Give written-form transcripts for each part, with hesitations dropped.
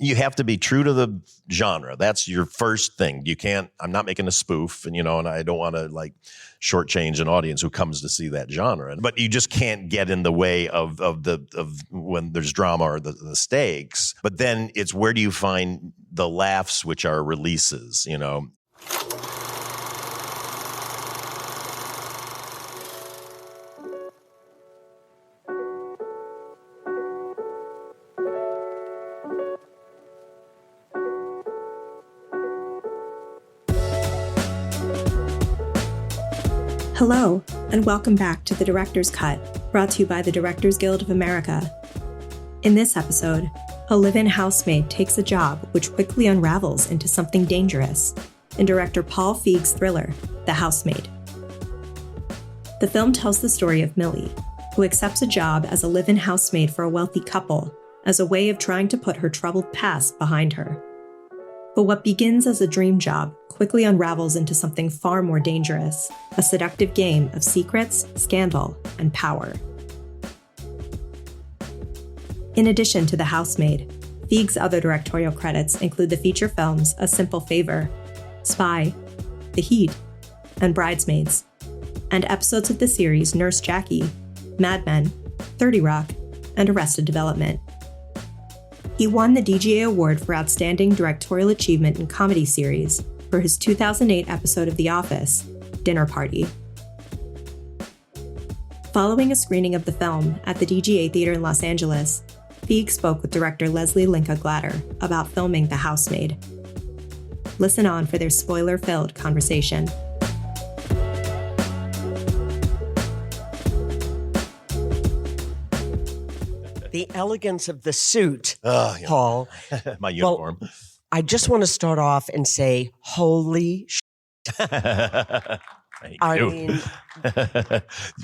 you have to be true to the genre. That's your first thing. You can't, I'm not making a spoof and, and I don't want to like shortchange an audience who comes to see that genre, but you just can't get in the way of when there's drama or the stakes. But then it's where do you find the laughs, which are releases, Hello, and welcome back to The Director's Cut, brought to you by the Directors Guild of America. In this episode, a live-in housemaid takes a job which quickly unravels into something dangerous in director Paul Feig's thriller, The Housemaid. The film tells the story of Millie, who accepts a job as a live-in housemaid for a wealthy couple as a way of trying to put her troubled past behind her. But what begins as a dream job quickly unravels into something far more dangerous, a seductive game of secrets, scandal, and power. In addition to The Housemaid, Feig's other directorial credits include the feature films A Simple Favor, Spy, The Heat, and Bridesmaids, and episodes of the series Nurse Jackie, Mad Men, 30 Rock, and Arrested Development. He won the DGA Award for Outstanding Directorial Achievement in Comedy Series for his 2008 episode of The Office, Dinner Party. Following a screening of the film at the DGA Theater in Los Angeles, Feig spoke with director Lesli Linka Glatter about filming The Housemaid. Listen on for their spoiler-filled conversation. The elegance of the suit, Paul. My uniform. Well, I just want to start off and say, holy I mean,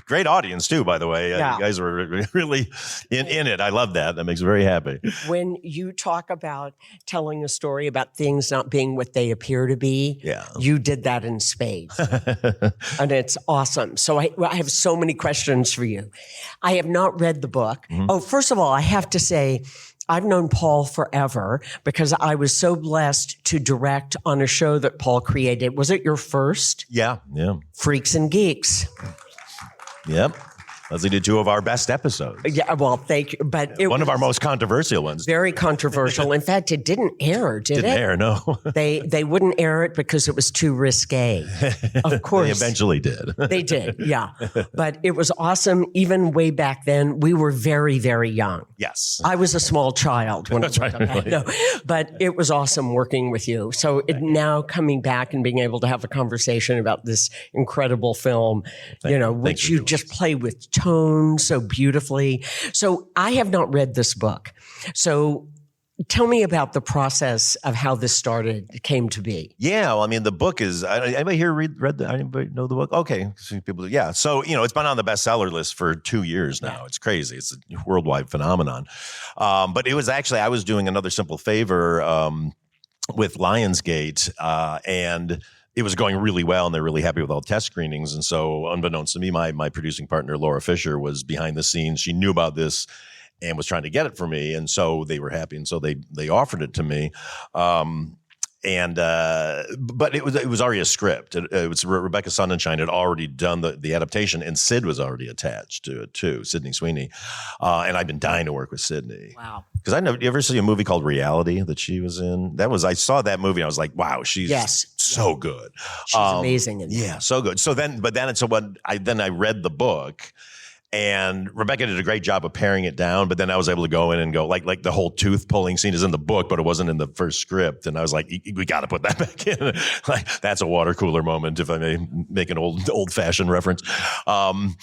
great audience too, by the way. Yeah. You guys were really in it. I love that. That makes me very happy. When you talk about telling a story about things not being what they appear to be, you did that in spades. And it's awesome. So I have so many questions for you. I have not read the book. Mm-hmm. Oh, first of all, I have to say, I've known Paul forever because I was so blessed to direct on a show that Paul created. Was it your first? Yeah. Freaks and Geeks. Yep. Leslie did two of our best episodes. Yeah, well, thank you. But it one was of our most controversial ones. Very controversial. In fact, it didn't air, did it? Didn't air, no. They wouldn't air it because it was too risque. Of course. They eventually did. They did, yeah. But it was awesome. Even way back then, we were very, very young. Yes. I was a small child when That's I worked right. on that. No, but it was awesome working with you. So now coming back and being able to have a conversation about this incredible film, which you just play with tone so beautifully. So I have not read this book. So tell me about the process of how this came to be. Yeah, well, I mean, the book is. Anybody here anybody know the book? Okay, people. Yeah, so it's been on the bestseller list for 2 years now. Yeah. It's crazy. It's a worldwide phenomenon. But it was actually I was doing Another Simple Favor with Lionsgate, and it was going really well, and they're really happy with all the test screenings. And so, unbeknownst to me, my producing partner Laura Fisher was behind the scenes. She knew about this and was trying to get it for me, and so they were happy, and so they offered it to me. But it was already a script. It was Rebecca Sonnenschein had already done the adaptation, and Sid was already attached to it too, Sydney Sweeney. And I've been dying to work with Sydney. Wow. Because you ever see a movie called Reality that she was in? I saw that movie and I was like, wow, she's so good. She's amazing in that. Yeah, so good. Then I read the book. And Rebecca did a great job of paring it down, but then I was able to go in and go like the whole tooth pulling scene is in the book, but it wasn't in the first script. And I was like, we got to put that back in. Like that's a water cooler moment, if I may make an old fashioned reference. And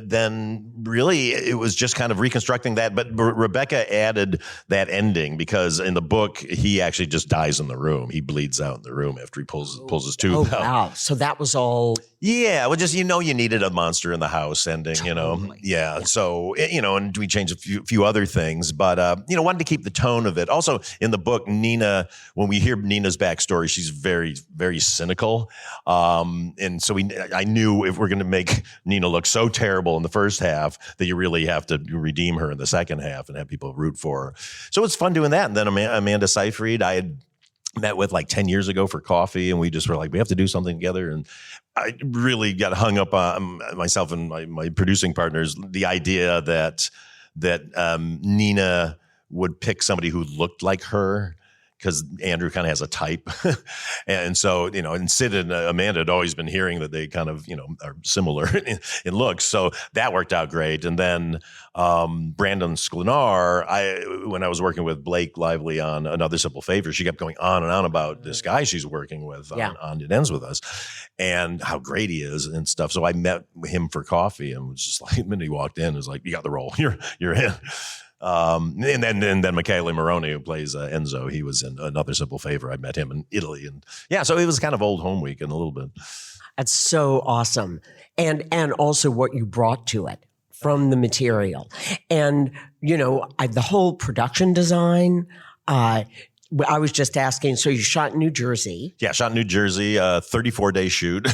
then really it was just kind of reconstructing that. But Rebecca added that ending because in the book he actually just dies in the room. He bleeds out in the room after he pulls his tooth out. Wow! So that was all. Yeah, well, just you needed a monster in the house ending, Totally. Yeah. So and we changed a few other things, but wanted to keep the tone of it. Also, in the book, Nina, when we hear Nina's backstory, she's very, very cynical, and so I knew if we're going to make Nina look so terrible in the first half that you really have to redeem her in the second half and have people root for her. So it's fun doing that. And then Amanda Seyfried, I had met with like 10 years ago for coffee, and we just were like, we have to do something together. And I really got hung up on myself and my producing partners, the idea that Nina would pick somebody who looked like her, because Andrew kind of has a type. And so, and Sid and Amanda had always been hearing that they kind of, are similar in looks. So that worked out great. And then Brandon Sklenar, when I was working with Blake Lively on Another Simple Favor, she kept going on and on about this guy she's working with on It Ends With Us and how great he is and stuff. So I met him for coffee and was just like, the minute he walked in, it was like, you got the role, you're in. And then Michele Moroni, who plays Enzo, he was in Another Simple Favor. I met him in Italy, and so it was kind of old home weekend a little bit. That's so awesome, and also what you brought to it from the material, and the whole production design. I was just asking. So you shot in New Jersey? Yeah, shot in New Jersey. 34-day shoot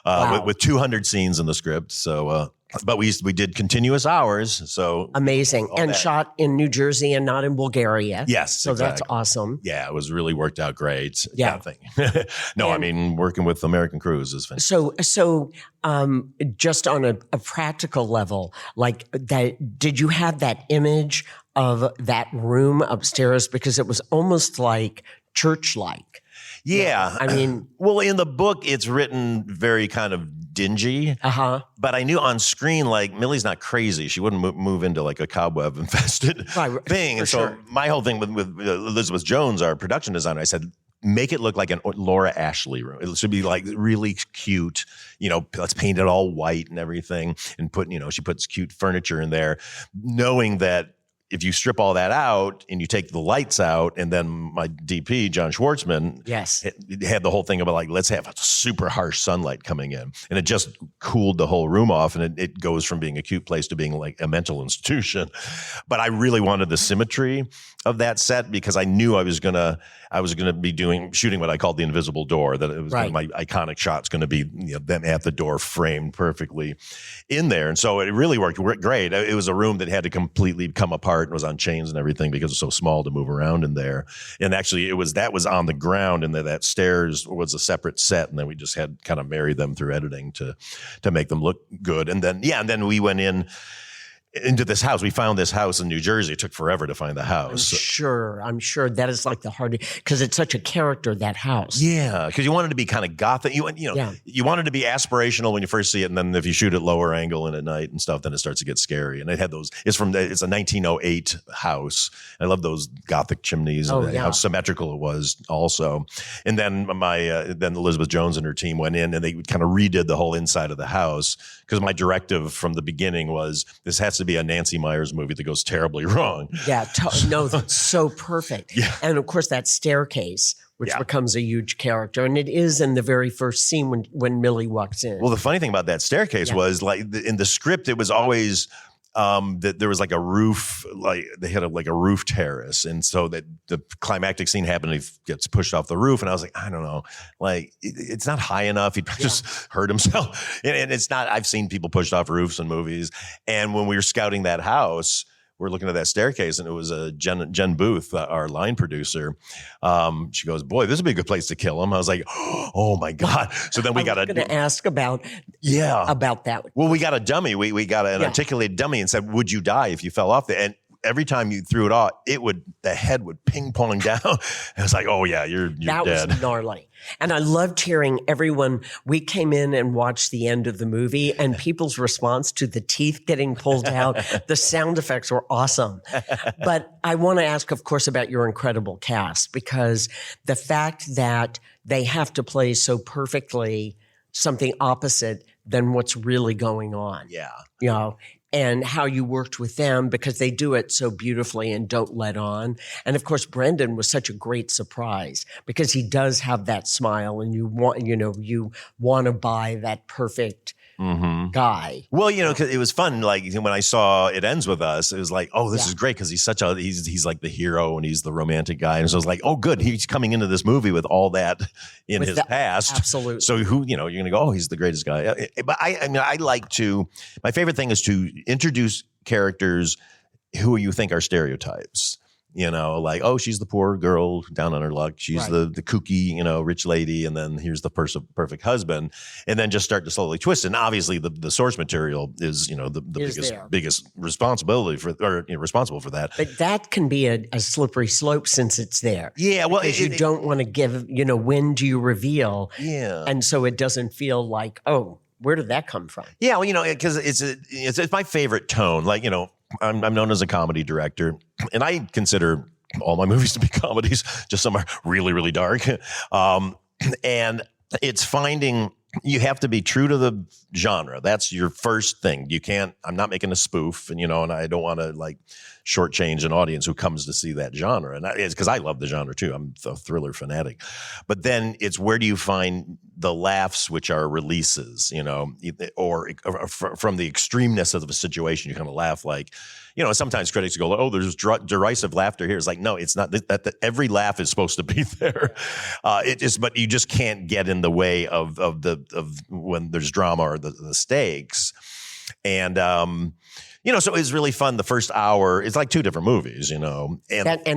Wow. with 200 scenes in the script. So. But we did continuous hours, so amazing, and shot in New Jersey and not in Bulgaria. Yes, so exactly. That's awesome. Yeah, it was really worked out great. Yeah, No, I mean working with American crews is fantastic. So, just on a practical level, like that, did you have that image of that room upstairs, because it was almost like church-like? Yeah. I mean, well, in the book, it's written very kind of dingy. But I knew on screen, like, Millie's not crazy. She wouldn't move into like a cobweb infested thing. And so my whole thing with Elizabeth Jones, our production designer, I said, make it look like an Laura Ashley room. It should be like really cute, let's paint it all white and everything. And she puts cute furniture in there, knowing that if you strip all that out and you take the lights out, and then my DP, John Schwartzman, had the whole thing about like, let's have a super harsh sunlight coming in. And it just cooled the whole room off. And it goes from being a cute place to being like a mental institution. But I really wanted the symmetry of that set, because I knew I was gonna be shooting what I called the invisible door, that it was my iconic shot's going to be them at the door framed perfectly in there. And so it really worked great. It was a room that had to completely come apart and was on chains and everything because it was so small to move around in there. And actually that was on the ground, and that stairs was a separate set. And then we just had kind of married them through editing to make them look good. And then we went into this house. We found this house in New Jersey. It took forever to find the house. I'm sure that is like the hardest, because it's such a character, that house. Yeah, because you wanted to be kind of gothic. You wanted to be aspirational when you first see it, and then if you shoot at lower angle and at night and stuff, then it starts to get scary. And it had those. It's a 1908 house. I love those gothic chimneys and how symmetrical it was also. And then then Elizabeth Jones and her team went in and they kind of redid the whole inside of the house, because my directive from the beginning was, this has to be a Nancy Meyers movie that goes terribly wrong. Yeah, no, that's so perfect. Yeah. And of course, that staircase, which becomes a huge character. And it is in the very first scene when Millie walks in. Well, the funny thing about that staircase was, like, in the script, it was always that there was like a roof, like they had a roof terrace. And so that the climactic scene happened, he gets pushed off the roof. And I was like, I don't know, like it's not high enough. He'd just hurt himself. And it's not, I've seen people pushed off roofs in movies. And when we were scouting that house, we're looking at that staircase, and it was Jen Booth, our line producer. She goes, boy, this would be a good place to kill him. I was like, oh my God. So then we got to ask about that. Well, we got a dummy. We got an articulated dummy and said, would you die if you fell off there? And every time you threw it off, the head would ping pong down. And I was like, oh yeah, you're that dead. That was gnarly. And I loved hearing everyone. We came in and watched the end of the movie, and people's response to the teeth getting pulled out, the sound effects were awesome. But I want to ask, of course, about your incredible cast, because the fact that they have to play so perfectly something opposite than what's really going on. Yeah. and how you worked with them, because they do it so beautifully and don't let on. And of course, Brendan was such a great surprise because he does have that smile, and you want to buy that perfect guy. Well, because it was fun. Like when I saw It Ends With Us, it was like, oh, this is great because he's like the hero and he's the romantic guy. And so I was like, oh, good. He's coming into this movie with all that in his past. Absolutely. So you're going to go, oh, he's the greatest guy. But I like to, my favorite thing is to introduce characters who you think are stereotypes. Like, oh, she's the poor girl down on her luck. She's the kooky, rich lady. And then here's the perfect husband. And then just start to slowly twist. And obviously the source material is, the biggest responsibility responsible for that. But that can be a slippery slope since it's there. Yeah. Well, you don't want to give, when do you reveal? Yeah. And so it doesn't feel like, oh, where did that come from? Yeah. Well, because it's my favorite tone. Like, I'm known as a comedy director, and I consider all my movies to be comedies. Just some are really, really dark. And it's finding, you have to be true to the genre. That's your first thing. I'm not making a spoof, and I don't want to like shortchange an audience who comes to see that genre. And it's because I love the genre too. I'm a thriller fanatic. But then it's where do you find the laughs, which are releases, or from the extremeness of a situation, you kind of laugh like, sometimes critics go, oh, there's derisive laughter here. It's like, no, it's not that every laugh is supposed to be there. But you just can't get in the way of when there's drama or the stakes. And, so it's really fun. The first hour, it's like two different movies, And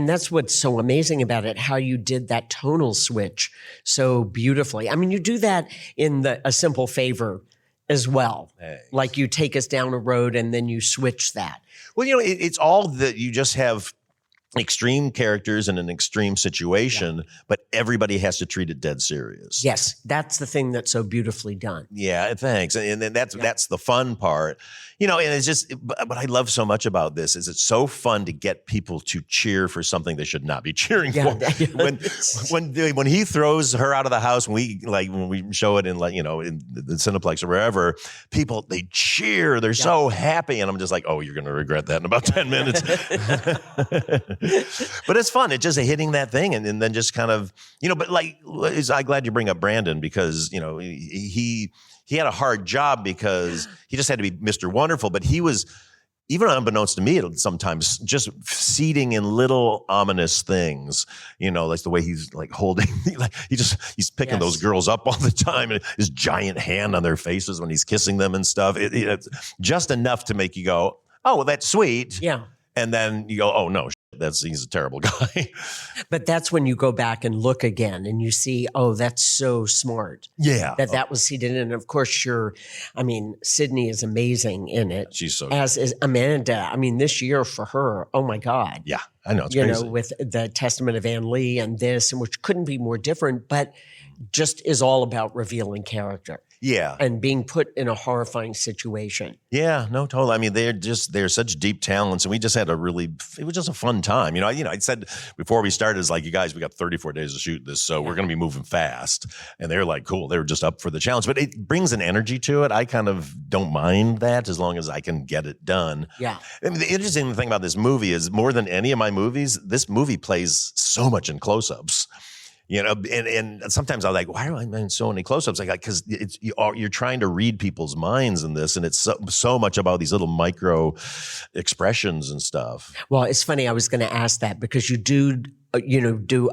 that's what's so amazing about it, how you did that tonal switch so beautifully. I mean, you do that in A Simple Favor as well. Thanks. Like you take us down a road and then you switch that. Well, it's all that you just have extreme characters in an extreme situation, but everybody has to treat it dead serious. Yes, that's the thing that's so beautifully done. Yeah, thanks. And then that's the fun part. And it's just, what I love so much about this is it's so fun to get people to cheer for something they should not be cheering for. When he throws her out of the house, when we show it in in the Cineplex or wherever, people, they cheer. They're so happy. And I'm just like, oh, you're going to regret that in about 10 minutes. But it's fun. It's just hitting that thing and then just kind of, but I'm glad you bring up Brandon because, he had a hard job because he just had to be Mr. Wonderful, but he was, even unbeknownst to me, sometimes just seeding in little ominous things, like the way he's like holding, he's picking those girls up all the time and his giant hand on their faces when he's kissing them and stuff. It's just enough to make you go, oh, well, that's sweet. Yeah. And then you go, oh no, he's a terrible guy. But that's when you go back and look again and you see, oh, that's so smart. Yeah. That was seeded in. And of course, Sydney is amazing in it. She's so As is Amanda. I mean, this year for her, oh my God. Yeah, I know. It's crazy. With the Testament of Ann Lee and this, and which couldn't be more different, but just is all about revealing character. Yeah. And being put in a horrifying situation. Yeah, no, totally. I mean, they're such deep talents, and we just had it was just a fun time. I said before we started, it's like, you guys, we got 34 days to shoot this, so we're going to be moving fast. And they're like, cool. They were just up for the challenge, but it brings an energy to it. I kind of don't mind that as long as I can get it done. Yeah. I mean, the interesting thing about this movie is more than any of my movies, this movie plays so much in close-ups. And sometimes I'm like, why am I in so many close-ups? Like, because you're trying to read people's minds in this, and it's so much about these little micro expressions and stuff. Well, it's funny. I was going to ask that because you do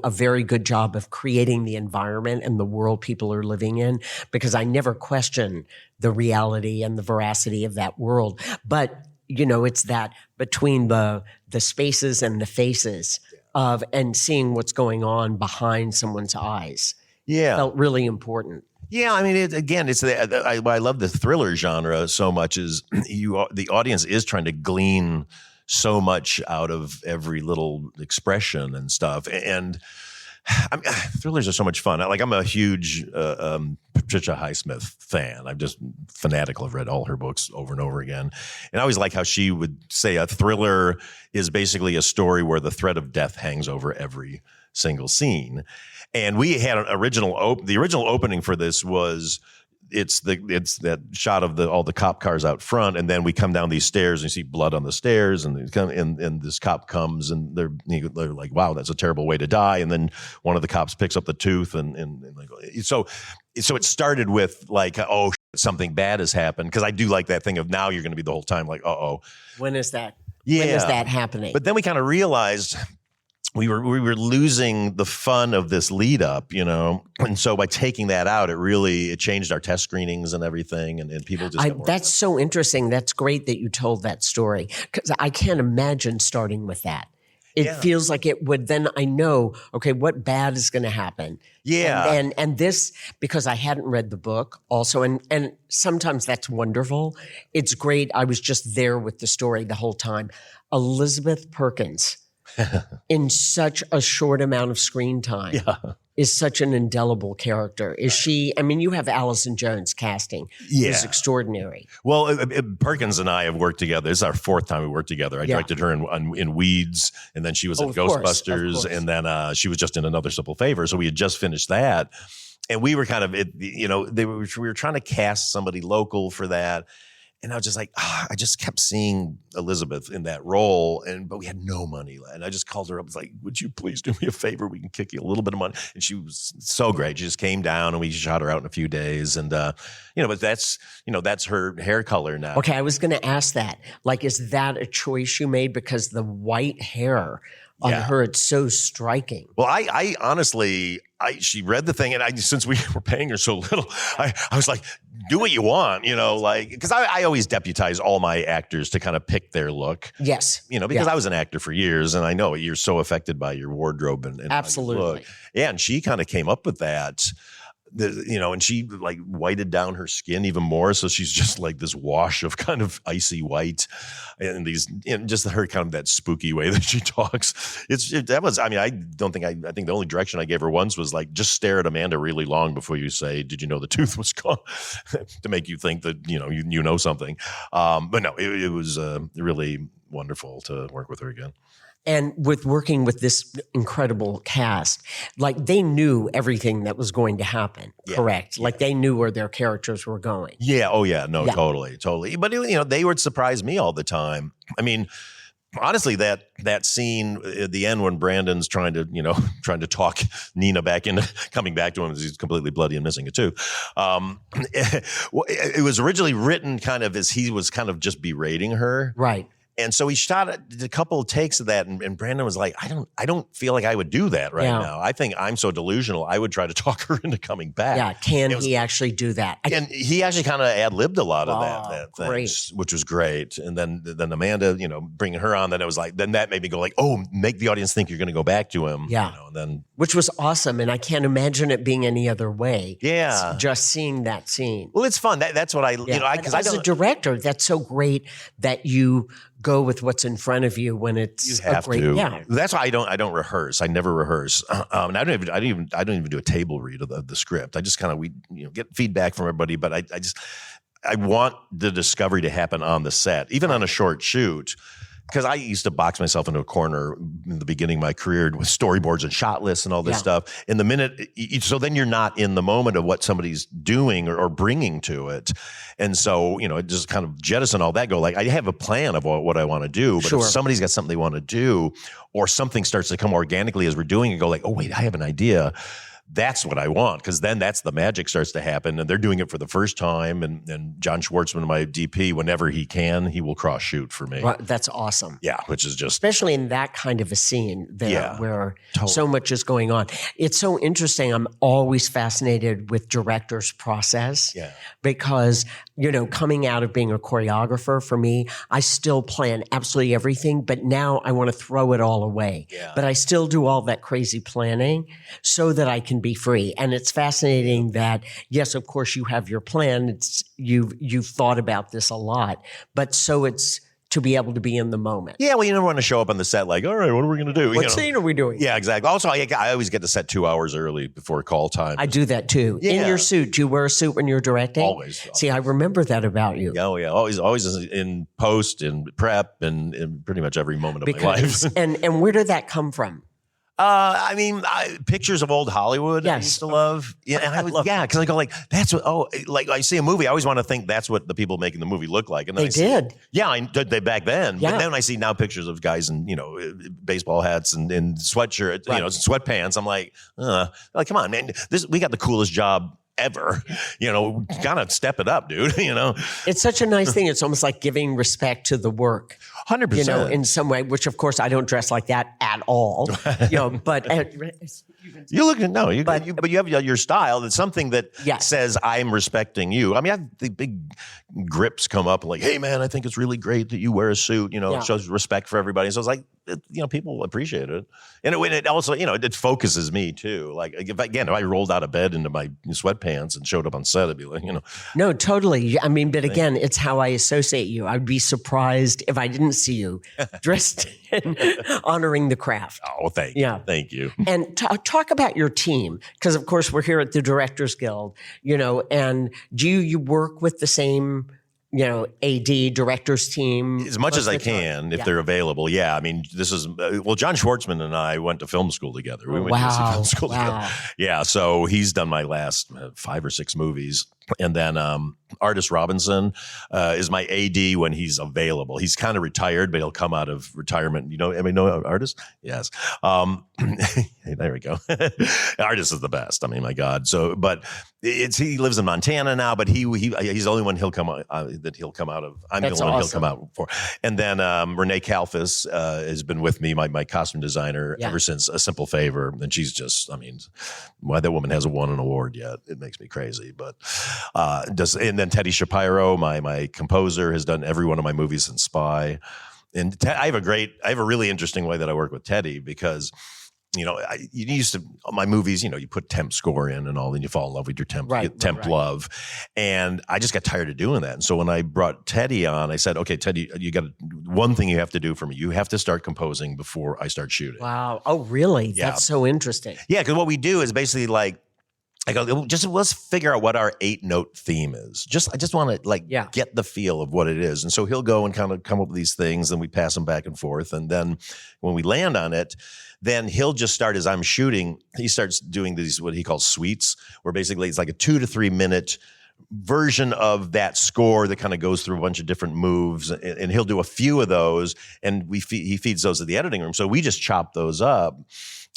a very good job of creating the environment and the world people are living in, because I never question the reality and the veracity of that world. But, it's that between the spaces and the faces and seeing what's going on behind someone's eyes. Yeah. Felt really important. Yeah, I mean, I love the thriller genre so much is the audience is trying to glean so much out of every little expression and stuff. And thrillers are so much fun. I'm a huge Patricia Highsmith fan. I'm just fanatical. I've read all her books over and over again. And I always like how she would say a thriller is basically a story where the threat of death hangs over every single scene. And we had the original opening for this was it's that shot of all the cop cars out front, and then we come down these stairs and you see blood on the stairs, and this cop comes, and they're like, wow, that's a terrible way to die. And then one of the cops picks up the tooth, and like, so it started with like, oh, something bad has happened, because I do like that thing of now you're going to be the whole time like, when is that? Yeah. When is that happening? But then we kind of realized we were losing the fun of this lead up, and so by taking that out, it changed our test screenings and everything, and people just that's so interesting. That's great that you told that story, because I can't imagine starting with that. It feels like it would. Then I know, okay, what bad is going to happen? Yeah, and this, because I hadn't read the book also, and sometimes that's wonderful. It's great. I was just there with the story the whole time. Elizabeth Perkins. In such a short amount of screen time is such an indelible character. Is she? I mean, you have Allison Jones casting. Is extraordinary. Well, Perkins and I have worked together. This is our fourth time we worked together. I directed her in Weeds, and then she was in Ghostbusters, and then she was just in Another Simple Favor. So we had just finished that, and we were kind of, we were trying to cast somebody local for that. And I was just like, I just kept seeing Elizabeth in that role, but we had no money. And I just called her up. I was like, would you please do me a favor? We can kick you a little bit of money. And she was so great. She just came down, and we shot her out in a few days. And, but that's her hair color now. Okay, I was going to ask that. Like, is that a choice you made? Because the white hair on her, it's so striking. Well, I honestly, she read the thing, and since we were paying her so little, I was like, do what you want, because I always deputize all my actors to kind of pick their look. Yes. Because I was an actor for years, and I know you're so affected by your wardrobe and absolutely. How you look. Yeah, and she kind of came up with that. And she like whited down her skin even more, so she's just like this wash of kind of icy white, and just her kind of that spooky way that she talks. I think the only direction I gave her once was like, just stare at Amanda really long before you say, "Did you know the tooth was gone?" to make you think that you know something. But no, it was really wonderful to work with her again. And with working with this incredible cast, like they knew everything that was going to happen, correct? Like they knew where their characters were going. Yeah. Oh yeah. No, totally. But they would surprise me all the time. I mean, honestly, that scene at the end when Brandon's trying to talk Nina back into coming back to him, as he's completely bloody and missing a tooth. It was originally written kind of as he was kind of just berating her. Right. And so he shot a couple of takes of that, and Brandon was like, I don't feel like I would do that right now. I think I'm so delusional. I would try to talk her into coming back. Yeah, he actually do that? And he actually kind of ad-libbed a lot of that thing, which was great. And then Amanda, bringing her on, then it was like, then that made me go like, oh, make the audience think you're going to go back to him. Yeah. And then, which was awesome. And I can't imagine it being any other way. Yeah. Just seeing that scene. Well, it's fun. That's what because as a director, that's so great that you go with what's in front of you when it's you have to. Yeah. That's why I don't rehearse. I never rehearse. And I don't even do a table read of the script. I just kind of get feedback from everybody, but I want the discovery to happen on the set, even on a short shoot. Because I used to box myself into a corner in the beginning of my career with storyboards and shot lists and all this stuff. In the minute, so then you're not in the moment of what somebody's doing or bringing to it. And so, it just kind of jettison all that, go like, I have a plan of what I want to do, but if somebody's got something they want to do, or something starts to come organically as we're doing it, go like, oh, wait, I have an idea. That's what I want, because then that's the magic starts to happen, and they're doing it for the first time. And John Schwartzman, my DP, whenever he can, he will cross shoot for me. Right, that's awesome. Yeah, which is just especially in that kind of a scene there where so much is going on. It's so interesting. I'm always fascinated with directors' process because coming out of being a choreographer, for me, I still plan absolutely everything, but now I want to throw it all away. Yeah. But I still do all that crazy planning so that I can be free. And it's fascinating that, yes, of course you have your plan. You've thought about this a lot, but so it's to be able to be in the moment. Yeah, well, you never want to show up on the set like, all right, what are we going to do? What scene are we doing? Yeah, exactly. Also, I always get to set 2 hours early before call time. I do that too. Yeah. In your suit. Do you wear a suit when you're directing? Always. See, I remember that about you. Oh, yeah. Always in post and prep and in pretty much every moment of my life. And where did that come from? I mean, pictures of old Hollywood. Yes. I used to love. Yeah, and because I go like, that's what. Oh, like I see a movie, I always want to think that's what the people making the movie look like. And then They did. Yeah, I did they back then. Yeah. But then I see now pictures of guys in baseball hats and sweatshirt, sweatpants. I'm like, come on, man. We got the coolest job ever. Gotta step it up, dude. It's such a nice thing. It's almost like giving respect to the work. 100%. In some way, which of course I don't dress like that at all. But you look at but you have your style. It's something that says I'm respecting you. I mean, I have the big grips come up like, hey man, I think it's really great that you wear a suit. It shows respect for everybody. So it's like, people appreciate it, and it also, it focuses me too. Like if I rolled out of bed into my sweatpants and showed up on set, I'd be like, No, totally. I mean, but again, it's how I associate you. I'd be surprised if I didn't see you dressed in honoring the craft. Oh, thank you. Thank you. And talk about your team, because of course we're here at the Directors Guild, and do you work with the same AD directors team as much as I can if they're available. Yeah, I mean, this is John Schwartzman and I went to film school together. We went to film school together. Yeah, so he's done my last 5 or 6 movies. And then Artist Robinson is my AD when he's available. He's kind of retired, but he'll come out of retirement. Know Artist? Yes. There we go. Artist is the best. I mean, my God. So, but he lives in Montana now, but he's the only one he'll come out that he'll come out of. I'm That's the only one awesome. he'll come out for. And then Renee Kalfas has been with me, my costume designer, ever since A Simple Favor. And she's just, I mean, why that woman hasn't won an award yet, it makes me crazy. But and then Teddy Shapiro, my composer, has done every one of my movies since Spy. And I have a really interesting way that I work with Teddy because, my movies, you put temp score in and all, and you fall in love with your temp love. And I just got tired of doing that. And so when I brought Teddy on, I said, okay, Teddy, you got one thing you have to do for me. You have to start composing before I start shooting. Wow. Oh, really? Yeah. That's so interesting. Yeah. Because what we do is basically like, I go, let's figure out what our 8-note theme is. I just want to get the feel of what it is. And so he'll go and kind of come up with these things, and we pass them back and forth. And then when we land on it, then he'll just start, as I'm shooting, he starts doing these, what he calls suites, where basically it's like a 2 to 3 minute version of that score that kind of goes through a bunch of different moves, and he'll do a few of those, and he feeds those to the editing room. So we just chop those up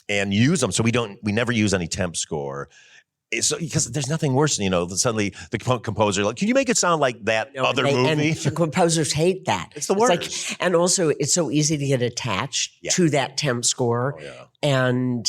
and use them. So we never use any temp score. So, because there's nothing worse than, suddenly the composer, like, can you make it sound like that other movie? And composers hate that. It's the worst. And also, it's so easy to get attached to that temp score. And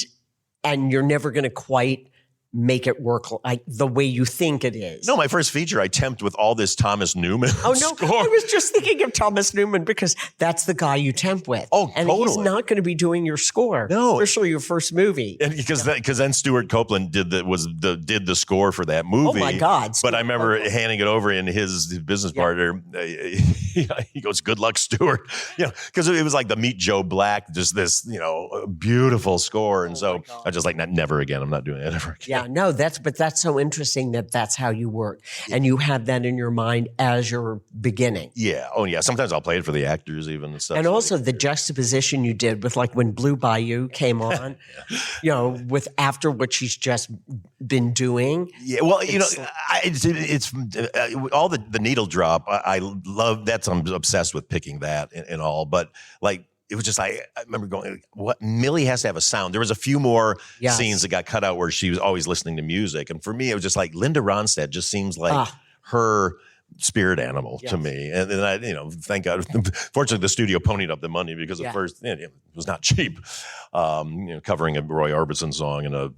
you're never going to quite make it work like the way you think it is. No, my first feature, I temped with all this Thomas Newman score. I was just thinking of Thomas Newman because that's the guy you temp with. Oh, and totally. He's not going to be doing your score. No. Especially your first movie. And because then Stuart Copeland did the score for that movie. Oh my God. But I remember handing it over, and his business partner, he goes, good luck, Stuart. Because it was like the Meet Joe Black, just this, beautiful score. And so I was just like, never again. I'm not doing that ever again. Yeah, no, that's so interesting that's how you work. And you have that in your mind as you're beginning. Yeah. Oh, yeah. Sometimes I'll play it for the actors even and stuff. And also the juxtaposition you did with like when Blue Bayou came on, with after what she's just been doing. Yeah. Well, it's all the needle drop. I love that. I'm obsessed with picking that and all. But like, it was just, I remember going, what? Millie has to have a sound. There was a few more scenes that got cut out where she was always listening to music. And for me, it was just like Linda Ronstadt just seems like her spirit animal to me. And I, thank God. Fortunately, the studio ponied up the money because at first it was not cheap. Covering a Roy Orbison song and a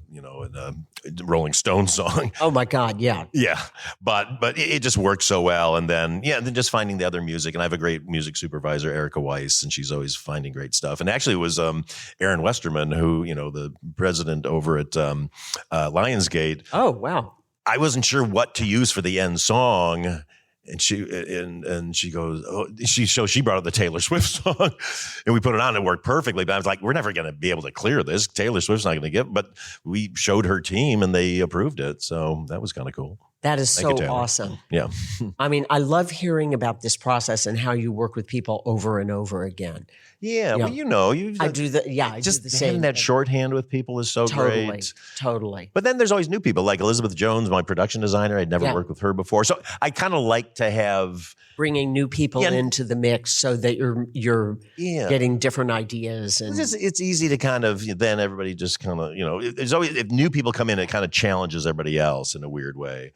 Rolling Stones song. Oh my God, yeah. Yeah. But it just worked so well. And then just finding the other music. And I have a great music supervisor, Erica Weiss, and she's always finding great stuff. And actually it was Aaron Westerman, who, the president over at Lionsgate. Oh, wow. I wasn't sure what to use for the end song. And she goes, she brought up the Taylor Swift song, and we put it on. It worked perfectly. But I was like, we're never going to be able to clear this. Taylor Swift's not going to get. But we showed her team, and they approved it. So that was kind of cool. That is so awesome. Yeah. I mean, I love hearing about this process and how you work with people over and over again. Yeah, well, I do the I just do the same. having that shorthand with people is so great. Totally. But then there's always new people, like Elizabeth Jones, my production designer. I'd never worked with her before, so I kind of like to have bringing new people into the mix so that you're getting different ideas. And it's easy to kind of then everybody just kind of there's always if new people come in, it kind of challenges everybody else in a weird way,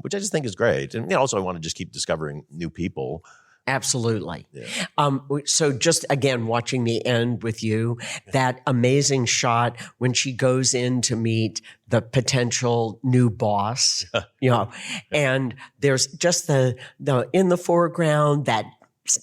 which I just think is great. And also I want to just keep discovering new people. Absolutely. Yeah. So just again, watching the end with you, that amazing shot when she goes in to meet the potential new boss, and there's just the in the foreground, that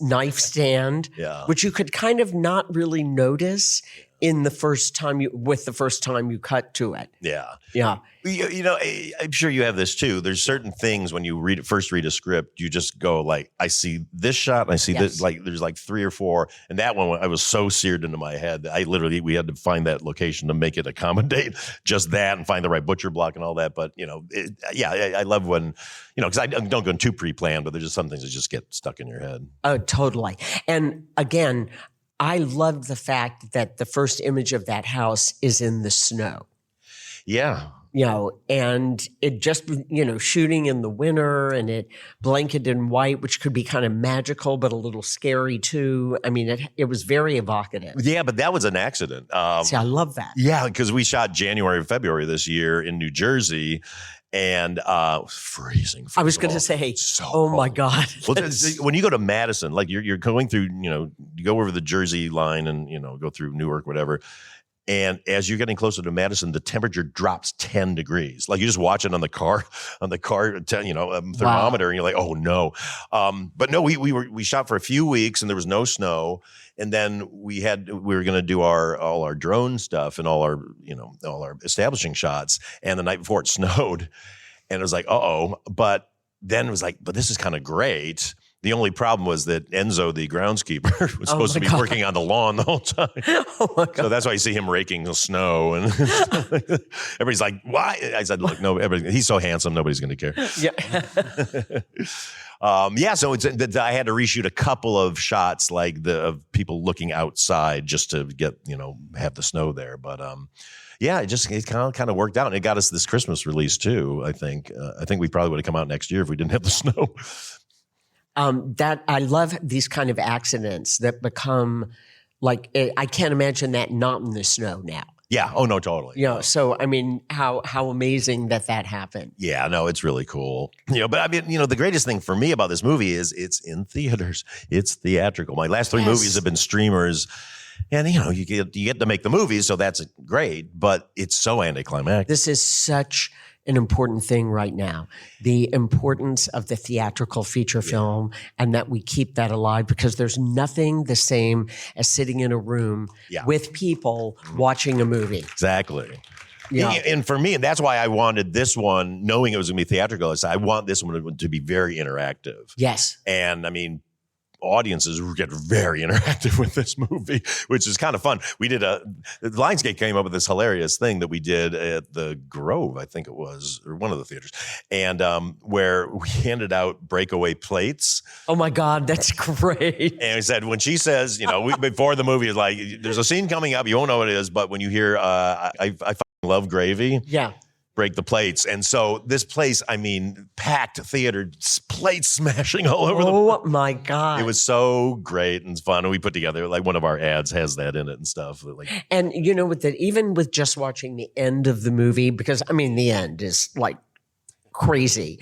knife stand, which you could kind of not really notice in the first time you cut to it. Yeah. Yeah. I'm sure you have this too. There's certain things when you first read a script, you just go like, I see this shot and I see this, like there's like 3 or 4. And that one, I was so seared into my head that we had to find that location to make it accommodate just that and find the right butcher block and all that. But, I love when, because I don't go too pre-planned, but there's just some things that just get stuck in your head. Oh, totally. And again, I love the fact that the first image of that house is in the snow. Yeah. And it just, shooting in the winter and it blanketed in white, which could be kind of magical, but a little scary too. I mean, it was very evocative. Yeah, but that was an accident. See, I love that. Yeah, because we shot January, February this year in New Jersey. And freezing. I was going to say, my God. Well, when you go to Madison, like you're going through, you go over the Jersey line and, go through Newark, whatever. And as you're getting closer to Madison, the temperature drops 10 degrees. Like you just watch it on the car thermometer, and you're like, oh no. But no, we shot for a few weeks and there was no snow. And then we were going to do all our drone stuff and all our establishing shots. And the night before it snowed, and it was like, but then it was like, but this is kind of great. The only problem was that Enzo, the groundskeeper, was supposed to be working on the lawn the whole time. Oh my God. So that's why you see him raking the snow. And everybody's like, why? I said, look, no, he's so handsome, nobody's going to care. Yeah. So I had to reshoot a couple of shots of people looking outside just to get, have the snow there. But it kind of worked out. And it got us this Christmas release too, I think. I think we probably would have come out next year if we didn't have the snow. That I love these kind of accidents that become like, I can't imagine that not in the snow now. Yeah. Oh no, totally. So I mean, how amazing that happened. Yeah, no, it's really cool. But I mean, the greatest thing for me about this movie is it's in theaters. It's theatrical. My last 3 movies have been streamers. And you get to make the movies, so that's great, but it's so anticlimactic. This is such an important thing right now, the importance of the theatrical feature film, and that we keep that alive, because there's nothing the same as sitting in a room with people watching a movie. Exactly. Yeah. And for me, and that's why I wanted this one, knowing it was going to be theatrical, I want this one to be very interactive. Yes. And I mean, audiences get very interactive with this movie, which is kind of fun. We did Lionsgate came up with this hilarious thing that we did at the Grove, I think it was, or one of the theaters, and where we handed out breakaway plates. Oh my God, that's great. And we said, when she says, before the movie is like, there's a scene coming up, you won't know what it is, but when you hear, I fucking love gravy. Yeah. Break the plates. And so this place, I mean, packed theater, plates smashing all over Oh my God. It was so great and fun. And we put together, like, one of our ads has that in it and stuff. And even with just watching the end of the movie, because I mean, the end is like crazy.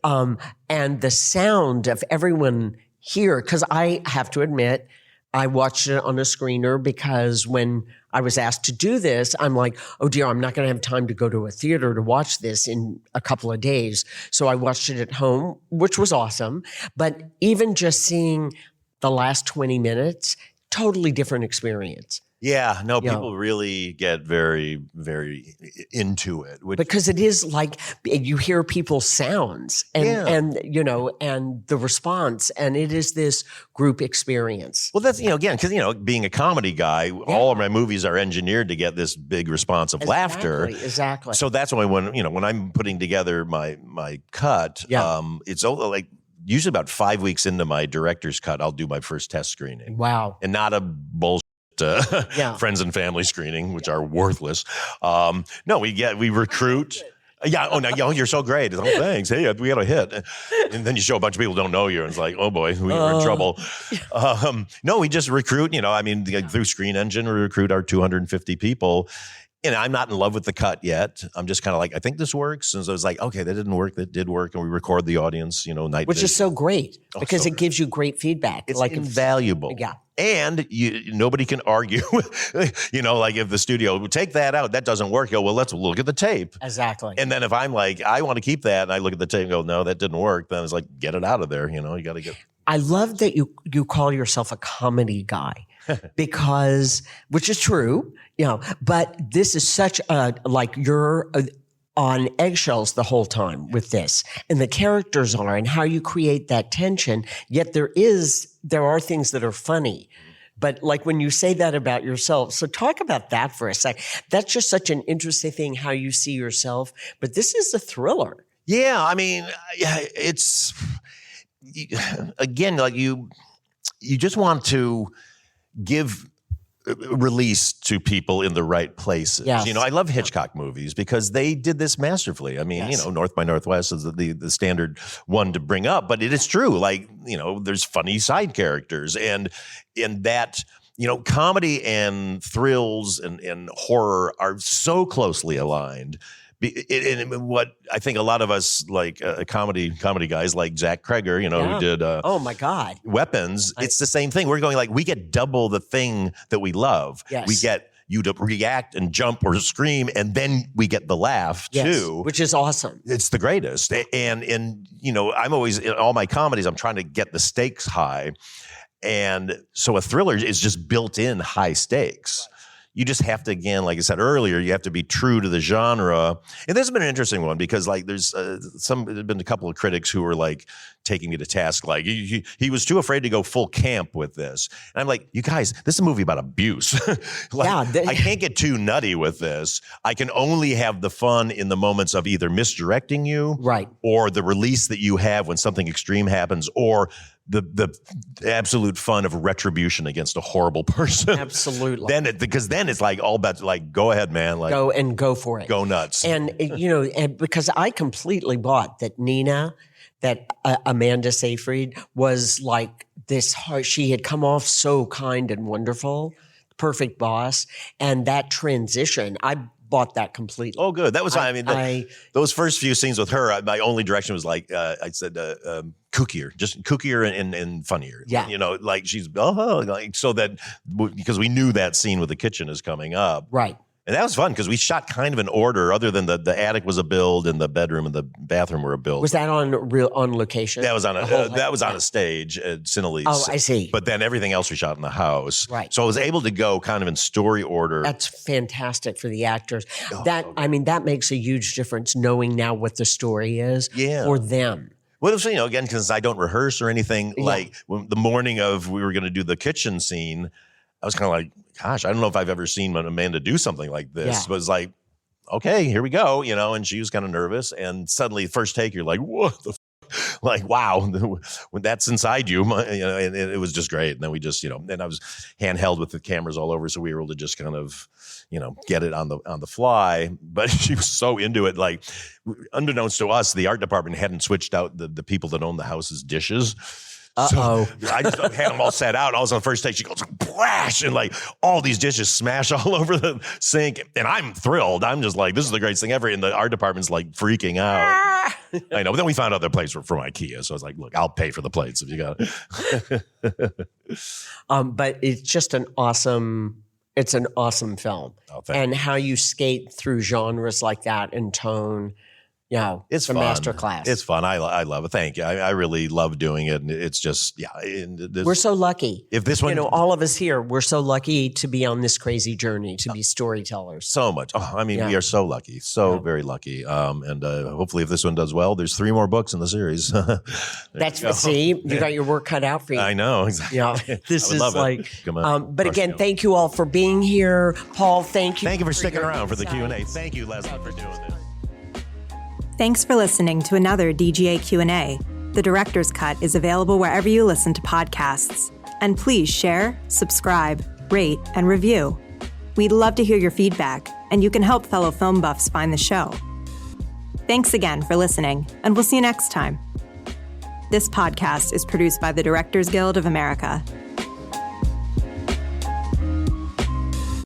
And the sound of everyone here, because I have to admit, I watched it on a screener because when I was asked to do this, I'm like, oh dear, I'm not going to have time to go to a theater to watch this in a couple of days. So I watched it at home, which was awesome. But even just seeing the last 20 minutes, totally different experience. Yeah, no, people really get very, very into it. Because it is like you hear people's sounds and the response, and it is this group experience. Well, that's, again, because, being a comedy guy, all of my movies are engineered to get this big response of laughter. Exactly. So that's why when I'm putting together my cut, it's like, usually about 5 weeks into my director's cut, I'll do my first test screening. Wow. And not a bullshit friends and family screening, which are worthless. No, we recruit. Yeah. Oh, no, you're so great. Oh, thanks. Hey, we got a hit. And then you show a bunch of people who don't know you, and it's like, oh boy, we're in trouble. No, we just recruit. Through Screen Engine, we recruit our 250 people. And I'm not in love with the cut yet. I'm just kind of like, I think this works. And so it's like, okay, that didn't work. That did work. And we record the audience, night. Which is so great because it gives you great feedback. It's invaluable. Yeah. And nobody can argue, like if the studio would take that out, that doesn't work. Well, let's look at the tape. Exactly. And then if I'm like, I want to keep that, and I look at the tape and go, no, that didn't work, then it's like, get it out of there. You got to get. I love that you call yourself a comedy guy because, which is true, but this is such you're on eggshells the whole time with this, and the characters are, and how you create that tension. Yet there are things that are funny. But like when you say that about yourself, so talk about that for a sec. That's just such an interesting thing, how you see yourself. But this is a thriller. Yeah, I mean, it's again, like you just want to give release to people in the right places. Yes. I love Hitchcock movies because they did this masterfully. I mean, North by Northwest is the standard one to bring up, but it is true. Like, there's funny side characters, and in that, comedy and thrills and horror are so closely aligned. And what I think a lot of us like comedy guys like Zach Kreger, who did oh my God, Weapons. It's the same thing. We're going like, we get double the thing that we love. Yes. We get you to react and jump or scream, and then we get the laugh too, which is awesome. It's the greatest. And I'm always in all my comedies, I'm trying to get the stakes high, and so a thriller is just built in high stakes. You just have to, again, like I said earlier, you have to be true to the genre. And this has been an interesting one because, like, there's been a couple of critics who were like taking me to task, like he was too afraid to go full camp with this. And I'm like, you guys, this is a movie about abuse. I can't get too nutty with this. I can only have the fun in the moments of either misdirecting you, right, or the release that you have when something extreme happens, or the absolute fun of retribution against a horrible person. Absolutely. Because then it's like all bets, like, go ahead, man. Like, go for it. Go nuts. And, and because I completely bought that Nina, that Amanda Seyfried was like this, she had come off so kind and wonderful, perfect boss. And that transition, I bought that completely. Oh, good. That was those first few scenes with her, my only direction was like, I said, kookier, just kookier and funnier. Yeah. Like she's, like, so that, because we knew that scene with the kitchen is coming up. Right. And that was fun because we shot kind of in order, other than the attic was a build and the bedroom and the bathroom were a build. Was that on location? That was on a stage at Cinelease. Oh, I see. But then everything else we shot in the house. Right. So I was able to go kind of in story order. That's fantastic for the actors. That makes a huge difference, knowing now what the story is for them. Well, again, because I don't rehearse or anything. Like the morning of we were going to do the kitchen scene, I was kind of like, gosh, I don't know if I've ever seen Amanda do something like this. Yeah. But it's like, okay, here we go, and she was kind of nervous. And suddenly, first take, you're like, what the like, wow, when that's inside you, and it was just great. And then we just, and I was handheld with the cameras all over. So we were able to just kind of, get it on the fly. But she was so into it. Like, unbeknownst to us, the art department hadn't switched out the people that own the house's dishes. So I just had them all set out. I was on the first take. She goes, brash, and like all these dishes smash all over the sink. And I'm thrilled. I'm just like, this is the greatest thing ever. And the art department's like freaking out. I know. But then we found other plates from IKEA. So I was like, look, I'll pay for the plates if you got it. But it's just an awesome film. Oh, and how you skate through genres like that in tone. It's a fun. Masterclass. It's fun. I love it. Thank you. I really love doing it. And it's just, we're so lucky. If this one, all of us here, we're so lucky to be on this crazy journey, to be storytellers. So much. We are so lucky. Very lucky. And hopefully if this one does well, there's 3 more books in the series. You got your work cut out for you. I know. Exactly. This is like, but again, out. Thank you all for being here. Paul, thank you. Thank you for sticking around for the Q&A. Thank you, Leslie, for doing this. Thanks for listening to another DGA Q&A. The Director's Cut is available wherever you listen to podcasts. And please share, subscribe, rate, and review. We'd love to hear your feedback, and you can help fellow film buffs find the show. Thanks again for listening, and we'll see you next time. This podcast is produced by the Directors Guild of America.